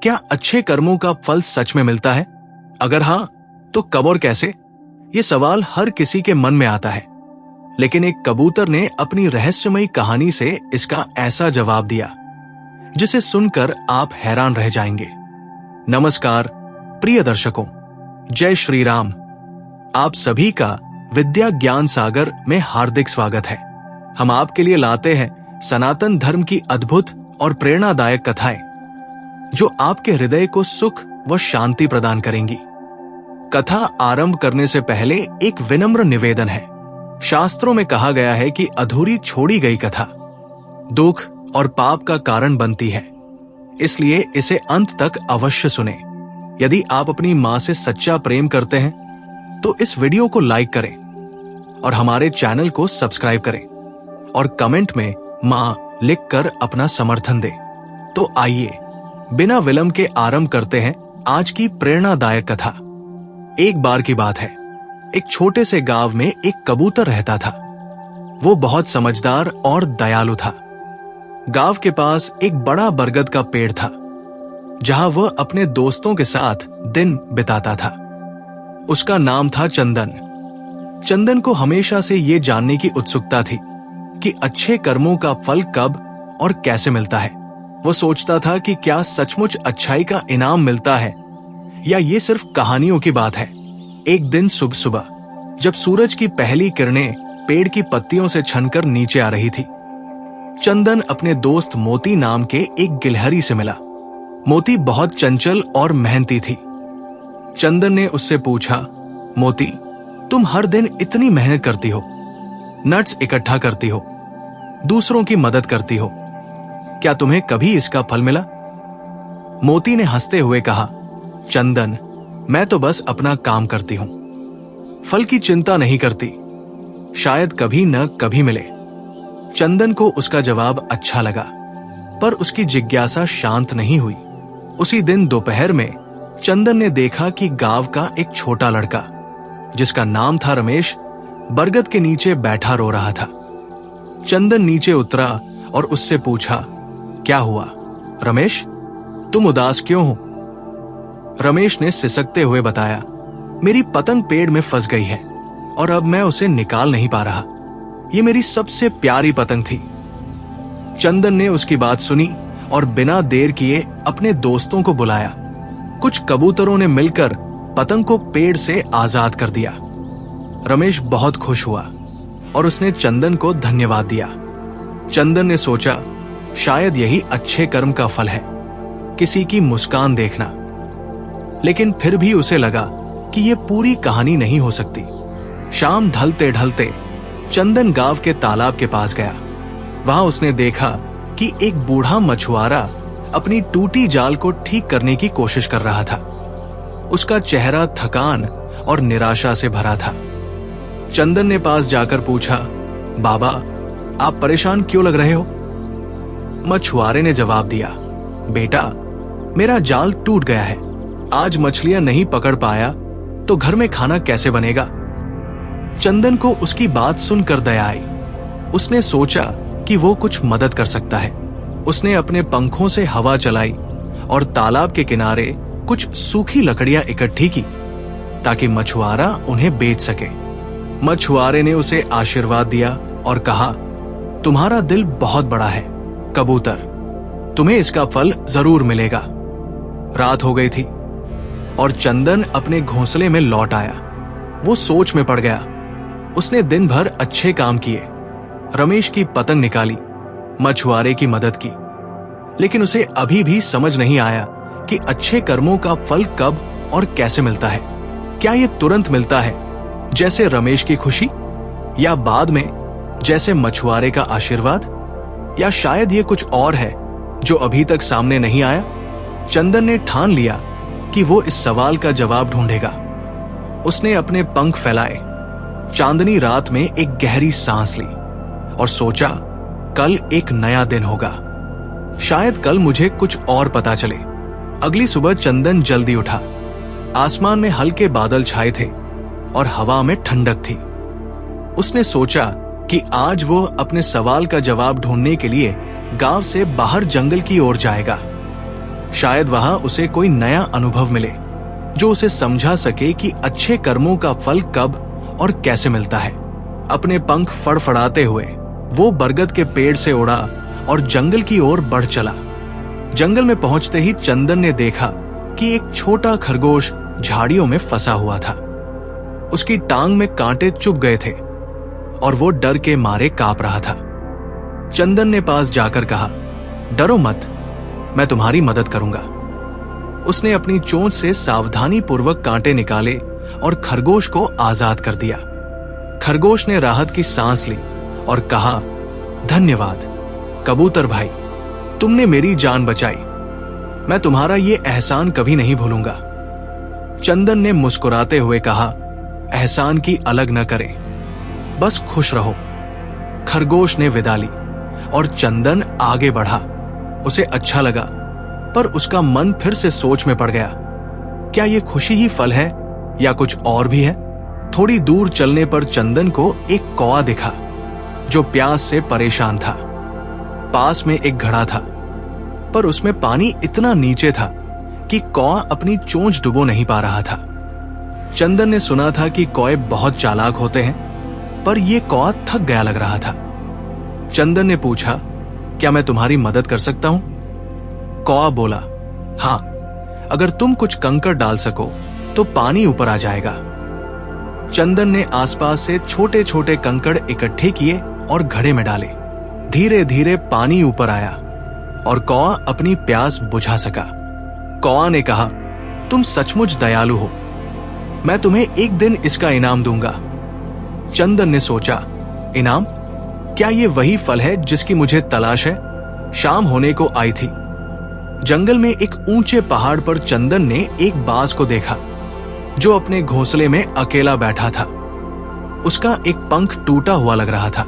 क्या अच्छे कर्मों का फल सच में मिलता है? अगर हाँ, तो कब और कैसे? ये सवाल हर किसी के मन में आता है, लेकिन एक कबूतर ने अपनी रहस्यमयी कहानी से इसका ऐसा जवाब दिया जिसे सुनकर आप हैरान रह जाएंगे। नमस्कार प्रिय दर्शकों, जय श्री राम। आप सभी का विद्या ज्ञान सागर में हार्दिक स्वागत है। हम आपके लिए लाते हैं सनातन धर्म की अद्भुत और प्रेरणादायक कथाएं जो आपके हृदय को सुख व शांति प्रदान करेंगी। कथा आरंभ करने से पहले एक विनम्र निवेदन है। शास्त्रों में कहा गया है कि अधूरी छोड़ी गई कथा दुख और पाप का कारण बनती है, इसलिए इसे अंत तक अवश्य सुने। यदि आप अपनी मां से सच्चा प्रेम करते हैं तो इस वीडियो को लाइक करें और हमारे चैनल को सब्सक्राइब करें और कमेंट में मां लिखकर अपना समर्थन दें। तो आइए बिना विलंब के आरंभ करते हैं आज की प्रेरणादायक कथा। एक बार की बात है, एक छोटे से गांव में एक कबूतर रहता था। वो बहुत समझदार और दयालु था। गांव के पास एक बड़ा बरगद का पेड़ था जहां वह अपने दोस्तों के साथ दिन बिताता था। उसका नाम था चंदन। चंदन को हमेशा से ये जानने की उत्सुकता थी कि अच्छे कर्मों का फल कब और कैसे मिलता है। वो सोचता था कि क्या सचमुच अच्छाई का इनाम मिलता है या ये सिर्फ कहानियों की बात है। एक दिन सुबह सुबह जब सूरज की पहली किरणें पेड़ की पत्तियों से छनकर नीचे आ रही थी, चंदन अपने दोस्त मोती नाम के एक गिलहरी से मिला। मोती बहुत चंचल और मेहनती थी। चंदन ने उससे पूछा, मोती, तुम हर दिन इतनी मेहनत करती हो, नट्स इकट्ठा करती हो, दूसरों की मदद करती हो, क्या तुम्हें कभी इसका फल मिला? मोती ने हंसते हुए कहा, चंदन, मैं तो बस अपना काम करती हूं, फल की चिंता नहीं करती, शायद कभी न कभी मिले। चंदन को उसका जवाब अच्छा लगा, पर उसकी जिज्ञासा शांत नहीं हुई। उसी दिन दोपहर में चंदन ने देखा कि गांव का एक छोटा लड़का जिसका नाम था रमेश बरगद के नीचे बैठा रो रहा था। चंदन नीचे उतरा और उससे पूछा, क्या हुआ रमेश, तुम उदास क्यों हो? रमेश ने सिसकते हुए बताया, मेरी पतंग पेड़ में फंस गई है और अब मैं उसे निकाल नहीं पा रहा। ये मेरी सबसे प्यारी पतंग थी। चंदन ने उसकी बात सुनी और बिना देर किए अपने दोस्तों को बुलाया। कुछ कबूतरों ने मिलकर पतंग को पेड़ से आजाद कर दिया। रमेश बहुत खुश हुआ और उसने चंदन को धन्यवाद दिया। चंदन ने सोचा, शायद यही अच्छे कर्म का फल है, किसी की मुस्कान देखना। लेकिन फिर भी उसे लगा कि यह पूरी कहानी नहीं हो सकती। शाम ढलते ढलते चंदन गांव के तालाब के पास गया। वहां उसने देखा कि एक बूढ़ा मछुआरा अपनी टूटी जाल को ठीक करने की कोशिश कर रहा था। उसका चेहरा थकान और निराशा से भरा था। चंदन ने पास जाकर पूछा, बाबा, आप परेशान क्यों लग रहे हो? मछुआरे ने जवाब दिया, बेटा, मेरा जाल टूट गया है। आज मछलियां नहीं पकड़ पाया तो घर में खाना कैसे बनेगा? चंदन को उसकी बात सुनकर दया आई। उसने सोचा कि वो कुछ मदद कर सकता है। उसने अपने पंखों से हवा चलाई और तालाब के किनारे कुछ सूखी लकड़ियां इकट्ठी की ताकि मछुआरा उन्हें बेच सके। मछुआरे ने उसे आशीर्वाद दिया और कहा, तुम्हारा दिल बहुत बड़ा है कबूतर, तुम्हें इसका फल जरूर मिलेगा। रात हो गई थी और चंदन अपने घोंसले में लौट आया। वो सोच में पड़ गया। उसने दिन भर अच्छे काम किए, रमेश की पतंग निकाली, मछुआरे की मदद की, लेकिन उसे अभी भी समझ नहीं आया कि अच्छे कर्मों का फल कब और कैसे मिलता है। क्या ये तुरंत मिलता है जैसे रमेश की खुशी, या बाद में जैसे मछुआरे का आशीर्वाद, या शायद ये कुछ और है जो अभी तक सामने नहीं आया? चंदन ने ठान लिया कि वो इस सवाल का जवाब ढूंढेगा। उसने अपने पंख फैलाए, चांदनी रात में एक गहरी सांस ली और सोचा, कल एक नया दिन होगा। शायद कल मुझे कुछ और पता चले। अगली सुबह चंदन जल्दी उठा। आसमान में हल्के बादल छाए थे और हवा में ठंडक थी। उसने सोचा कि आज वो अपने सवाल का जवाब ढूंढने के लिए गांव से बाहर जंगल की ओर जाएगा। शायद वहां उसे कोई नया अनुभव मिले जो उसे समझा सके कि अच्छे कर्मों का फल कब और कैसे मिलता है। अपने पंख फड़फड़ाते हुए वो बरगद के पेड़ से उड़ा और जंगल की ओर बढ़ चला। जंगल में पहुंचते ही चंदन ने देखा कि एक छोटा खरगोश झाड़ियों में फंसा हुआ था। उसकी टांग में कांटे चुभ गए थे और वो डर के मारे कांप रहा था। चंदन ने पास जाकर कहा, डरो मत, मैं तुम्हारी मदद करूंगा। उसने अपनी चोंच से सावधानी पूर्वक कांटे निकाले और खरगोश को आजाद कर दिया। खरगोश ने राहत की सांस ली और कहा, धन्यवाद कबूतर भाई, तुमने मेरी जान बचाई। मैं तुम्हारा ये एहसान कभी नहीं भूलूंगा। चंदन ने मुस्कुराते हुए कहा, एहसान की अलग न करें, बस खुश रहो। खरगोश ने विदा ली और चंदन आगे बढ़ा। उसे अच्छा लगा, पर उसका मन फिर से सोच में पड़ गया। क्या ये खुशी ही फल है या कुछ और भी है? थोड़ी दूर चलने पर चंदन को एक कौवा दिखा जो प्यास से परेशान था। पास में एक घड़ा था, पर उसमें पानी इतना नीचे था कि कौवा अपनी चोंच डुबो नहीं पा रहा था। चंदन ने सुना था कि कौवे बहुत चालाक होते हैं, पर यह कौवा थक गया लग रहा था। चंदन ने पूछा, क्या मैं तुम्हारी मदद कर सकता हूं? कौवा बोला, हां, अगर तुम कुछ कंकड़ डाल सको तो पानी ऊपर आ जाएगा। चंदन ने आसपास से छोटे छोटे कंकड़ इकट्ठे किए और घड़े में डाले। धीरे धीरे पानी ऊपर आया और कौवा अपनी प्यास बुझा सका। कौवा ने कहा, तुम सचमुच दयालु हो, मैं तुम्हें एक दिन इसका इनाम दूंगा। चंदन ने सोचा, इनाम? क्या ये वही फल है जिसकी मुझे तलाश है? शाम होने को आई थी। जंगल में एक ऊंचे पहाड़ पर चंदन ने एक बाज को देखा जो अपने घोंसले में अकेला बैठा था। उसका एक पंख टूटा हुआ लग रहा था।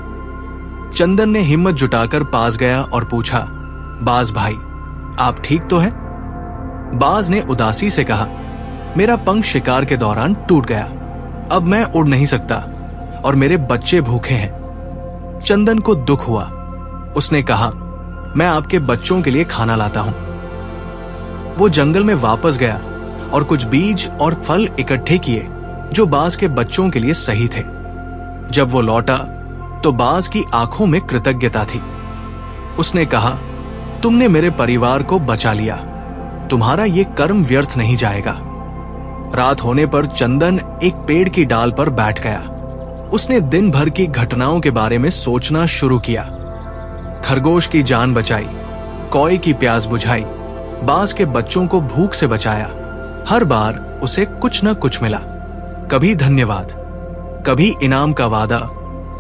चंदन ने हिम्मत जुटाकर पास गया और पूछा, बाज भाई, आप ठीक तो हैं? बाज ने उदासी से कहा, मेरा पंख शिकार के दौरान टूट गया, अब मैं उड़ नहीं सकता और मेरे बच्चे भूखे हैं। चंदन को दुख हुआ। उसने कहा, मैं आपके बच्चों के लिए खाना लाता हूं। वो जंगल में वापस गया और कुछ बीज और फल इकट्ठे किए जो बाज के बच्चों के लिए सही थे। जब वो लौटा तो बाज की आंखों में कृतज्ञता थी। उसने कहा, तुमने मेरे परिवार को बचा लिया, तुम्हारा ये कर्म व्यर्थ नहीं जाएगा। रात होने पर चंदन एक पेड़ की डाल पर बैठ गया। उसने दिन भर की घटनाओं के बारे में सोचना शुरू किया। खरगोश की जान बचाई, कौवे की प्यास बुझाई, बाज के बच्चों को भूख से बचाया। हर बार उसे कुछ न कुछ मिला, कभी धन्यवाद, कभी इनाम का वादा,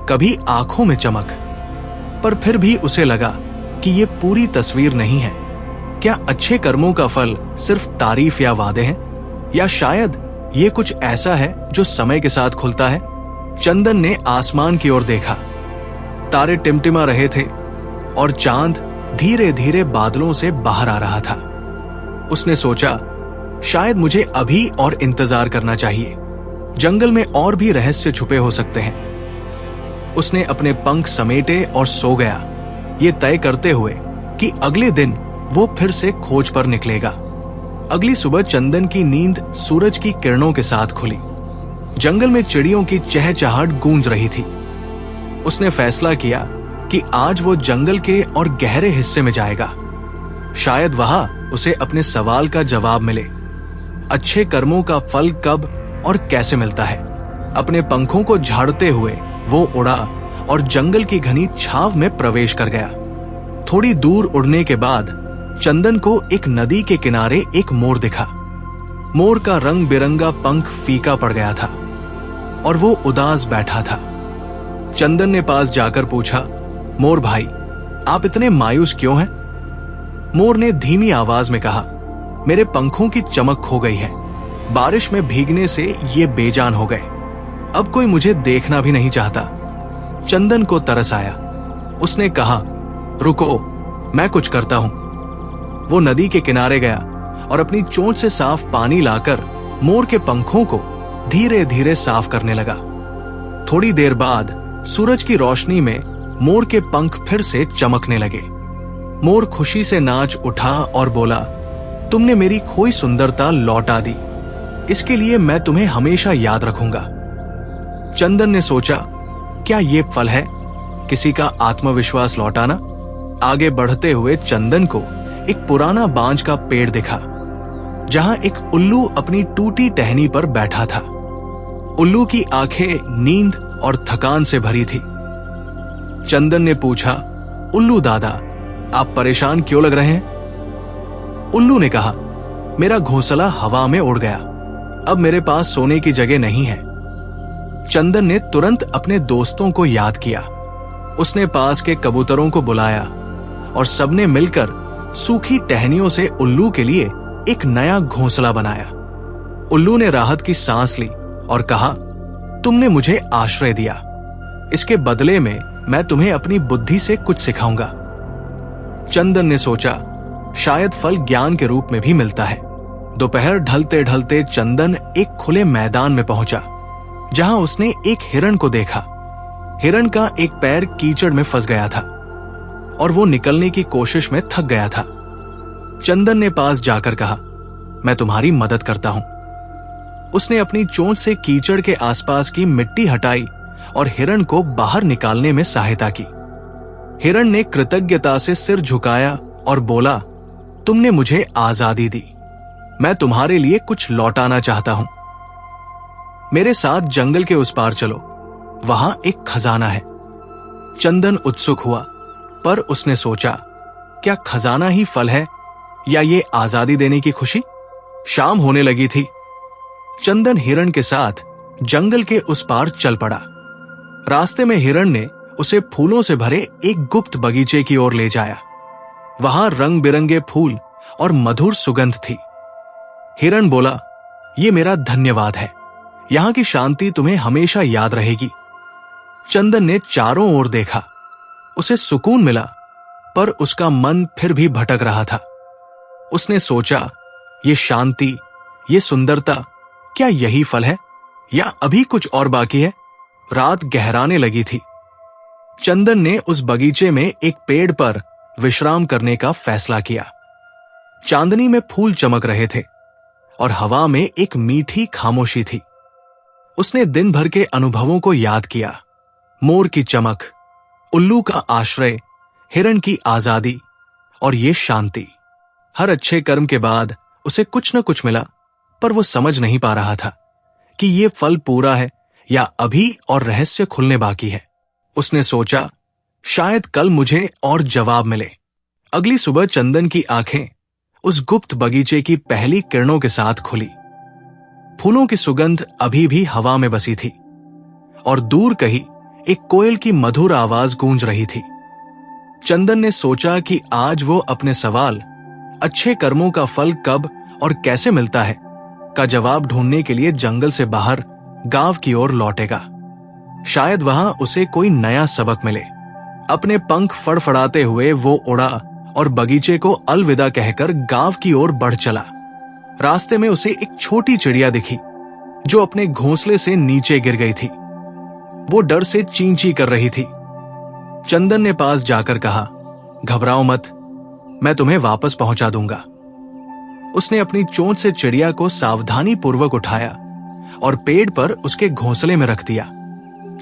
कभी आंखों में चमक। पर फिर भी उसे लगा कि ये पूरी तस्वीर नहीं है। क्या अच्छे कर्मों का फल सिर्फ तारीफ या वादे हैं, या शायद ये कुछ ऐसा है जो समय के साथ खुलता है? चंदन ने आसमान की ओर देखा। तारे टिमटिमा रहे थे और चांद धीरे धीरे बादलों से बाहर आ रहा था। उसने सोचा, शायद मुझे अभी और इंतजार करना चाहिए, जंगल में और भी रहस्य छुपे हो सकते हैं। उसने अपने पंख समेटे और सो गया, ये तय करते हुए कि अगले दिन वो फिर से खोज पर निकलेगा। अगली सुबह चंदन की नींद सूरज की किरणों के साथ खुली। जंगल में चिड़ियों की चहचहाहट गूंज रही थी। उसने फैसला किया कि आज वो जंगल के और गहरे हिस्से में जाएगा। शायद वहां उसे अपने सवाल का जवाब मिले, अच्छे कर्मों का फल कब और कैसे मिलता है। अपने पंखों को झाड़ते हुए वो उड़ा और जंगल की घनी छाव में प्रवेश कर गया। थोड़ी दूर उड़ने के बाद चंदन को एक नदी के किनारे एक मोर दिखा। मोर का रंग बिरंगा पंख फीका पड़ गया था और वो उदास बैठा था। चंदन ने पास जाकर पूछा, मोर भाई, आप इतने मायूस क्यों हैं? मोर ने धीमी आवाज में कहा, मेरे पंखों की चमक खो गई है, बारिश में भीगने से ये बेजान हो गए, अब कोई मुझे देखना भी नहीं चाहता। चंदन को तरस आया। उसने कहा, रुको, मैं कुछ करता हूं। वो नदी के किनारे गया और अपनी चोंच से साफ पानी लाकर मोर के पंखों को धीरे धीरे साफ करने लगा। थोड़ी देर बाद सूरज की रोशनी में मोर के पंख फिर से चमकने लगे। मोर खुशी से नाच उठा और बोला, तुमने मेरी खोई सुंदरता लौटा दी, इसके लिए मैं तुम्हें हमेशा याद रखूंगा। चंदन ने सोचा, क्या ये फल है किसी का आत्मविश्वास लौटाना? आगे बढ़ते हुए चंदन को एक पुराना बांज का पेड़ दिखा, जहां एक उल्लू अपनी टूटी टहनी पर बैठा था। उल्लू की आंखें नींद और थकान से भरी थी। चंदन ने पूछा, उल्लू दादा, आप परेशान क्यों लग रहे हैं? उल्लू ने कहा, मेरा घोंसला हवा में उड़ गया, अब मेरे पास सोने की जगह नहीं है। चंदन ने तुरंत अपने दोस्तों को याद किया। उसने पास के कबूतरों को बुलाया और सबने मिलकर सूखी टहनियों से उल्लू के लिए एक नया घोंसला बनाया। उल्लू ने राहत की सांस ली और कहा, तुमने मुझे आश्रय दिया, इसके बदले में मैं तुम्हें अपनी बुद्धि से कुछ सिखाऊंगा। चंदन ने सोचा, शायद फल ज्ञान के रूप में भी मिलता है। दोपहर ढलते ढलते चंदन एक खुले मैदान में पहुंचा, जहां उसने एक हिरण को देखा। हिरण का एक पैर कीचड़ में फंस गया था और वो निकलने की कोशिश में थक गया था। चंदन ने पास जाकर कहा, मैं तुम्हारी मदद करता हूं। उसने अपनी चोंच से कीचड़ के आसपास की मिट्टी हटाई और हिरण को बाहर निकालने में सहायता की। हिरण ने कृतज्ञता से सिर झुकाया और बोला, तुमने मुझे आजादी दी, मैं तुम्हारे लिए कुछ लौटाना चाहता हूं। मेरे साथ जंगल के उस पार चलो, वहां एक खजाना है। चंदन उत्सुक हुआ, पर उसने सोचा, क्या खजाना ही फल है या ये आजादी देने की खुशी? शाम होने लगी थी। चंदन हिरण के साथ जंगल के उस पार चल पड़ा। रास्ते में हिरण ने उसे फूलों से भरे एक गुप्त बगीचे की ओर ले जाया। वहां रंग बिरंगे फूल और मधुर सुगंध थी। हिरण बोला, ये मेरा धन्यवाद है, यहां की शांति तुम्हें हमेशा याद रहेगी। चंदन ने चारों ओर देखा, उसे सुकून मिला, पर उसका मन फिर भी भटक रहा था। उसने सोचा, ये शांति, ये सुंदरता, क्या यही फल है या अभी कुछ और बाकी है? रात गहराने लगी थी। चंदन ने उस बगीचे में एक पेड़ पर विश्राम करने का फैसला किया। चांदनी में फूल चमक रहे थे और हवा में एक मीठी खामोशी थी। उसने दिन भर के अनुभवों को याद किया, मोर की चमक, उल्लू का आश्रय, हिरण की आजादी और ये शांति। हर अच्छे कर्म के बाद उसे कुछ न कुछ मिला, पर वो समझ नहीं पा रहा था कि ये फल पूरा है या अभी और रहस्य खुलने बाकी है। उसने सोचा, शायद कल मुझे और जवाब मिले। अगली सुबह चंदन की आंखें उस गुप्त बगीचे की पहली किरणों के साथ खुली। फूलों की सुगंध अभी भी हवा में बसी थी और दूर कहीं एक कोयल की मधुर आवाज गूंज रही थी। चंदन ने सोचा कि आज वो अपने सवाल, अच्छे कर्मों का फल कब और कैसे मिलता है, का जवाब ढूंढने के लिए जंगल से बाहर गांव की ओर लौटेगा। शायद वहां उसे कोई नया सबक मिले। अपने पंख फड़फड़ाते हुए वो उड़ा और बगीचे को अलविदा कहकर गांव की ओर बढ़ चला। रास्ते में उसे एक छोटी चिड़िया दिखी जो अपने घोंसले से नीचे गिर गई थी। वो डर से चीं-चीं कर रही थी। चंदन ने पास जाकर कहा, घबराओ मत, मैं तुम्हें वापस पहुंचा दूंगा। उसने अपनी चोंच से चिड़िया को सावधानी पूर्वक उठाया और पेड़ पर उसके घोंसले में रख दिया।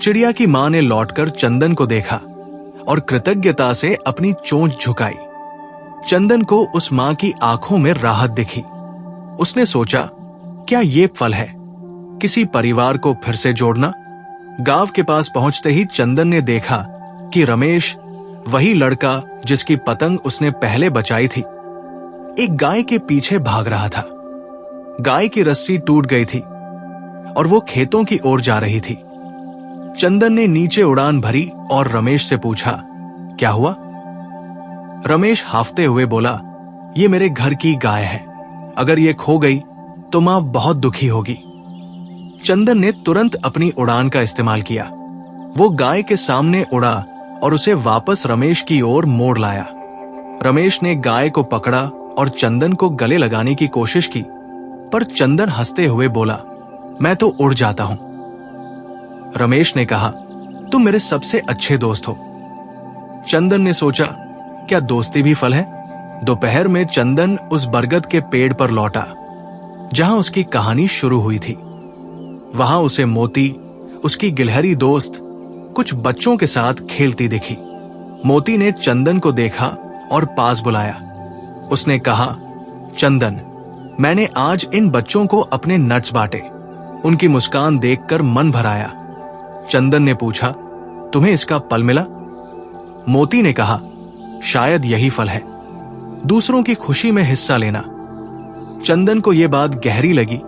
चिड़िया की मां ने लौटकर चंदन को देखा और कृतज्ञता से अपनी चोंच झुकाई। चंदन को उस मां की आंखों में राहत दिखी। उसने सोचा, क्या ये फल है किसी परिवार को फिर से जोड़ना? गांव के पास पहुंचते ही चंदन ने देखा कि रमेश, वही लड़का जिसकी पतंग उसने पहले बचाई थी, एक गाय के पीछे भाग रहा था। गाय की रस्सी टूट गई थी और वो खेतों की ओर जा रही थी। चंदन ने नीचे उड़ान भरी और रमेश से पूछा, क्या हुआ? रमेश हाफते हुए बोला, ये मेरे घर की गाय है, अगर ये खो गई तो मां बहुत दुखी होगी। चंदन ने तुरंत अपनी उड़ान का इस्तेमाल किया। वो गाय के सामने उड़ा और उसे वापस रमेश की ओर मोड़ लाया। रमेश ने गाय को पकड़ा और चंदन को गले लगाने की कोशिश की, पर चंदन हंसते हुए बोला, मैं तो उड़ जाता हूं। रमेश ने कहा, तुम मेरे सबसे अच्छे दोस्त हो। चंदन ने सोचा, क्या दोस्ती भी फल है? दोपहर में चंदन उस बरगद के पेड़ पर लौटा जहां उसकी कहानी शुरू हुई थी। वहां उसे मोती, उसकी गिलहरी दोस्त, कुछ बच्चों के साथ खेलती दिखी। मोती ने चंदन को देखा और पास बुलाया। उसने कहा, चंदन, मैंने आज इन बच्चों को अपने नट्स बांटे। उनकी मुस्कान देखकर मन भर आया। चंदन ने पूछा, तुम्हें इसका फल मिला? मोती ने कहा, शायद यही फल है, दूसरों की खुशी में हिस्सा लेना। चंदन को यह बात गहरी लगी,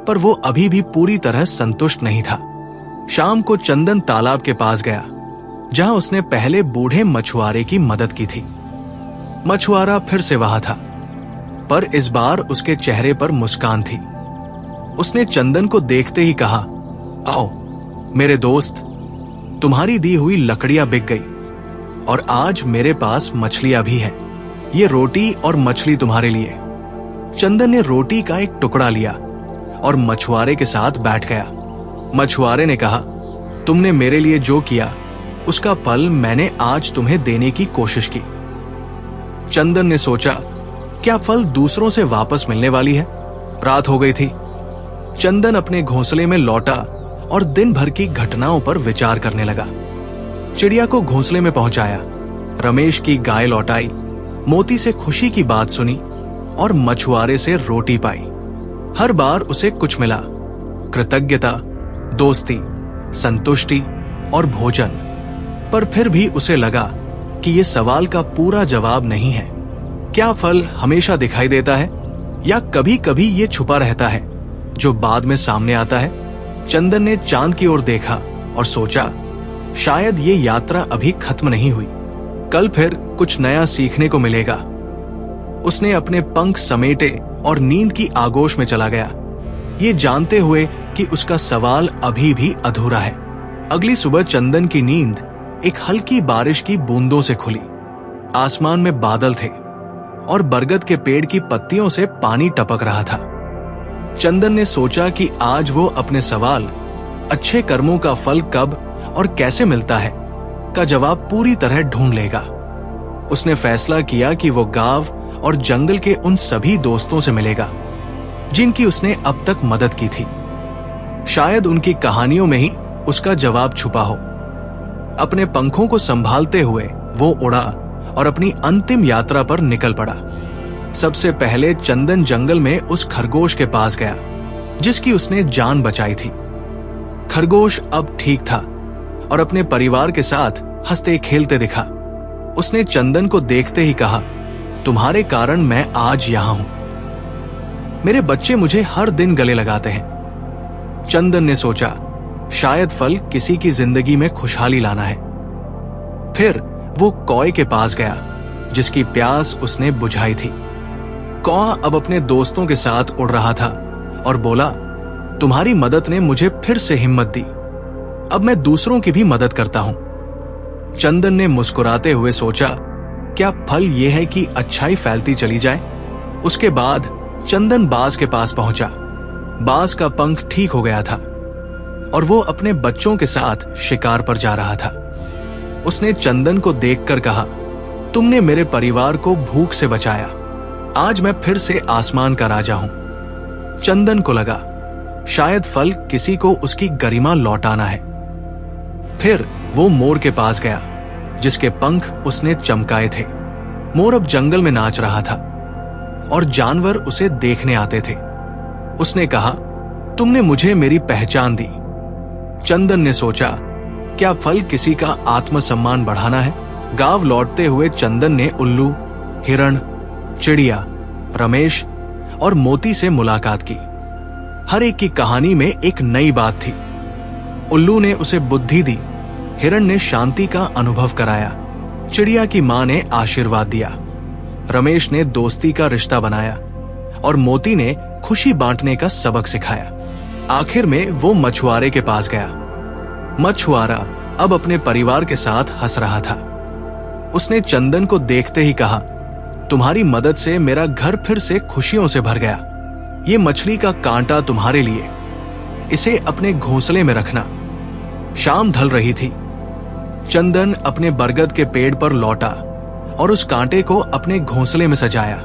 पर वो अभी भी पूरी तरह संतुष्ट नहीं था। शाम को चंदन तालाब के पास गया जहां उसने पहले बूढ़े मछुआरे की मदद की थी। मछुआरा फिर से वहां था, पर इस बार उसके चेहरे पर मुस्कान थी। उसने चंदन को देखते ही कहा, आओ मेरे दोस्त, तुम्हारी दी हुई लकड़ियां बिक गई और आज मेरे पास मछलियां भी हैं। ये रोटी और मछली तुम्हारे लिए। चंदन ने रोटी का एक टुकड़ा लिया और मछुआरे के साथ बैठ गया। मछुआरे ने कहा, तुमने मेरे लिए जो किया उसका फल मैंने आज तुम्हें देने की कोशिश की। चंदन ने सोचा, क्या फल दूसरों से वापस मिलने वाली है? रात हो गई थी। चंदन अपने घोंसले में लौटा और दिन भर की घटनाओं पर विचार करने लगा। चिड़िया को घोंसले में पहुंचाया, रमेश की गाय लौटाई, मोती से खुशी की बात सुनी और मछुआरे से रोटी पाई। हर बार उसे कुछ मिला, कृतज्ञता, दोस्ती, संतुष्टि और भोजन। पर फिर भी उसे लगा कि ये सवाल का पूरा जवाब नहीं है। क्या फल हमेशा दिखाई देता है या कभी कभी ये छुपा रहता है जो बाद में सामने आता है? चंदन ने चांद की ओर देखा और सोचा, शायद ये यात्रा अभी खत्म नहीं हुई, कल फिर कुछ नया सीखने को मिलेगा। उसने अपने पंख समेटे और नींद की आगोश में चला गया, ये जानते हुए कि उसका सवाल अभी भी अधूरा है। अगली सुबह चंदन की नींद एक हल्की बारिश की बूंदों से खुली। आसमान में बादल थे और बरगद के पेड़ की पत्तियों से पानी टपक रहा था। चंदन ने सोचा कि आज वो अपने सवाल, अच्छे कर्मों का फल कब और कैसे मिलता है, का जवाब पूरी तरह ढूंढ लेगा। उसने फैसला किया कि वो गांव और जंगल के उन सभी दोस्तों से मिलेगा जिनकी उसने अब तक मदद की थी। शायद उनकी कहानियों में ही उसका जवाब छुपा हो। अपने पंखों को संभालते हुए वो उड़ा और अपनी अंतिम यात्रा पर निकल पड़ा। सबसे पहले चंदन जंगल में उस खरगोश के पास गया जिसकी उसने जान बचाई थी। खरगोश अब ठीक था और अपने परिवार के साथ हंसते खेलते दिखा। उसने चंदन को देखते ही कहा, तुम्हारे कारण मैं आज यहां हूं। मेरे बच्चे मुझे हर दिन गले लगाते हैं। चंदन ने सोचा, शायद फल किसी की जिंदगी में खुशहाली लाना है। फिर वो कौए के पास गया जिसकी प्यास उसने बुझाई थी। कौआ अब अपने दोस्तों के साथ उड़ रहा था और बोला, तुम्हारी मदद ने मुझे फिर से हिम्मत दी, अब मैं दूसरों की भी मदद करता हूं। चंदन ने मुस्कुराते हुए सोचा, क्या फल यह है कि अच्छाई फैलती चली जाए? उसके बाद चंदन बाज के पास पहुंचा। बाज का पंख ठीक हो गया था और वो अपने बच्चों के साथ शिकार पर जा रहा था। उसने चंदन को देखकर कहा, तुमने मेरे परिवार को भूख से बचाया, आज मैं फिर से आसमान का राजा हूं। चंदन को लगा, शायद फल किसी को उसकी गरिमा लौटाना है। फिर वो मोर के पास गया जिसके पंख उसने चमकाए थे। मोर अब जंगल में नाच रहा था और जानवर उसे देखने आते थे। उसने कहा, तुमने मुझे मेरी पहचान दी। चंदन ने सोचा, क्या फल किसी का आत्मसम्मान बढ़ाना है? गांव लौटते हुए चंदन ने उल्लू, हिरण, चिड़िया, रमेश और मोती से मुलाकात की। हर एक की कहानी में एक नई बात थी। उल्लू ने उसे बुद्धि दी, हिरण ने शांति का अनुभव कराया, चिड़िया की मां ने आशीर्वाद दिया, रमेश ने दोस्ती का रिश्ता बनाया और मोती ने खुशी बांटने का सबक सिखाया। आखिर में वो मछुआरे के पास गया। मछुआरा अब अपने परिवार के साथ हंस रहा था। उसने चंदन को देखते ही कहा, तुम्हारी मदद से मेरा घर फिर से खुशियों से भर गया। ये मछली का कांटा तुम्हारे लिए, इसे अपने घोंसले में रखना। शाम ढल रही थी। चंदन अपने बरगद के पेड़ पर लौटा और उस कांटे को अपने घोंसले में सजाया।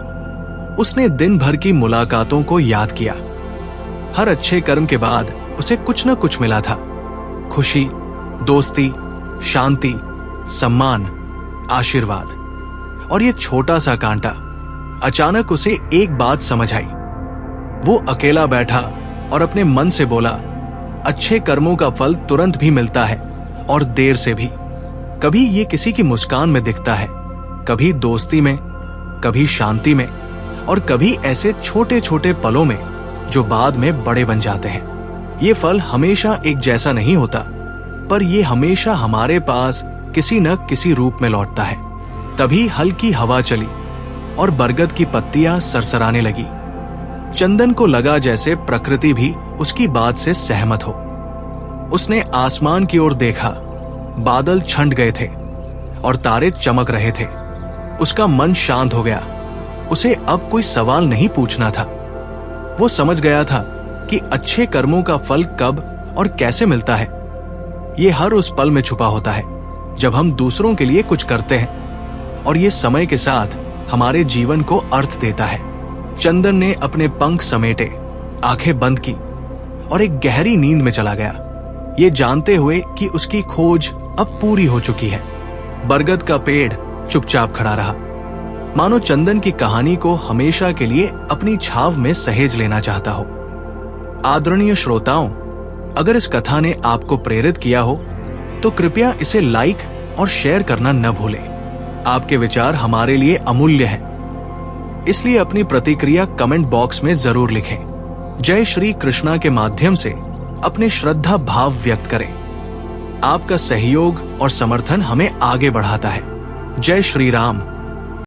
उसने दिन भर की मुलाकातों को याद किया। हर अच्छे कर्म के बाद उसे कुछ न कुछ मिला था। खुशी, दोस्ती, शांति, सम्मान, आशीर्वाद। और ये छोटा सा कांटा, अचानक उसे एक बात समझ आई। वो अकेला बैठा और अपने मन से बोला, अच्छे कर्मों का फल तुरंत भी मिलता है और देर से भी। कभी ये किसी की मुस्कान में दिखता है, कभी दोस्ती में, कभी शांति में, और कभी ऐसे छोटे छोटे पलों में जो बाद में बड़े बन जाते हैं। ये फल हमेशा एक जैसा नहीं होता, पर ये हमेशा हमारे पास किसी न किसी रूप में लौटता है। तभी हल्की हवा चली और बरगद की पत्तियां सरसराने लगी। चंदन को लगा जैसे प्रकृति भी उसकी बात से सहमत हो। उसने आसमान की ओर देखा। बादल छंट गए थे और तारे चमक रहे थे। उसका मन शांत हो गया। उसे अब कोई सवाल नहीं पूछना था। वो समझ गया था कि अच्छे कर्मों का फल कब और कैसे मिलता है। ये हर उस पल में छुपा होता है जब हम दूसरों के लिए कुछ करते हैं, और ये समय के साथ हमारे जीवन को अर्थ देता है। चंदन ने अपने पंख समेटे, आंखें बंद की और एक गहरी नींद में चला गया, ये जानते हुए कि उसकी खोज अब पूरी हो चुकी है। बरगद का पेड़ चुपचाप खड़ा रहा, मानो चंदन की कहानी को हमेशा के लिए अपनी छाव में सहेज लेना चाहता हो। आदरणीय श्रोताओं, अगर इस कथा ने आपको प्रेरित किया हो तो कृपया इसे लाइक और शेयर करना न भूलें। आपके विचार हमारे लिए अमूल्य हैं, इसलिए अपनी प्रतिक्रिया कमेंट बॉक्स में जरूर लिखें। जय श्री कृष्णा के माध्यम से अपने श्रद्धा भाव व्यक्त करें। आपका सहयोग और समर्थन हमें आगे बढ़ाता है। जय श्री राम।